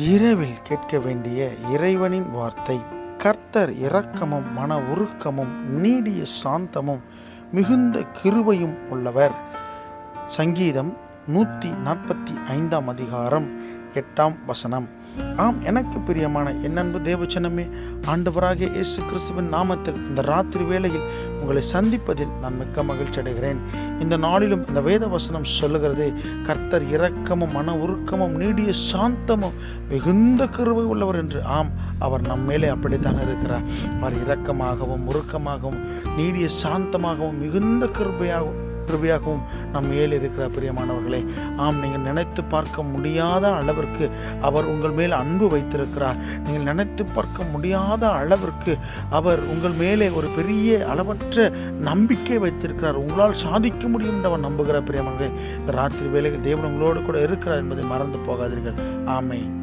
இரவில் கேட்க வேண்டிய இறைவனின் வார்த்தை. கர்த்தர் இரக்கமும் மன உருக்கமும் நீடிய சாந்தமும் மிகுந்த கிருபையும் உள்ளவர். சங்கீதம் 145 அதிகாரம் 8 ஆம், எனக்கு பிரியமான என் அன்பு தேவச்சனமே, ஆண்டவராகிய இயேசு கிறிஸ்துவின் நாமத்தில் இந்த ராத்திரி வேளையில் உங்களை சந்திப்பதில் நான் மிக்க மகிழ்ச்சி அடைகிறேன். இந்த நாளிலும் இந்த வேத வசனம் சொல்லுகிறது, கர்த்தர் இரக்கமும் மன உருக்கமும் நீடிய சாந்தமும் மிகுந்த கிருபை உள்ளவர் என்று. ஆம், அவர் நம் மேலே அப்படித்தான் இருக்கிறார். அவர் இரக்கமாகவும் உருக்கமாகவும் நீடிய சாந்தமாகவும் மிகுந்த கிருபையாகவும் நம் மேல் இருக்கிற பிரியமானவர்களே. ஆம், நீங்கள் நினைத்து பார்க்க முடியாத அளவிற்கு அவர் உங்கள் மேல் அன்பு வைத்திருக்கிறார். நீங்கள் நினைத்து பார்க்க முடியாத அளவிற்கு அவர் உங்கள் மேலே ஒரு பெரிய அளவற்ற நம்பிக்கை வைத்திருக்கிறார். உங்களால் சாதிக்க முடியும் என்று அவர் நம்புகிற பிரியமானவர்களே, இந்த ராத்திரி வேளையில் தேவன் உங்களோடு கூட இருக்கிறார் என்பதை மறந்து போகாதீர்கள். ஆமென்.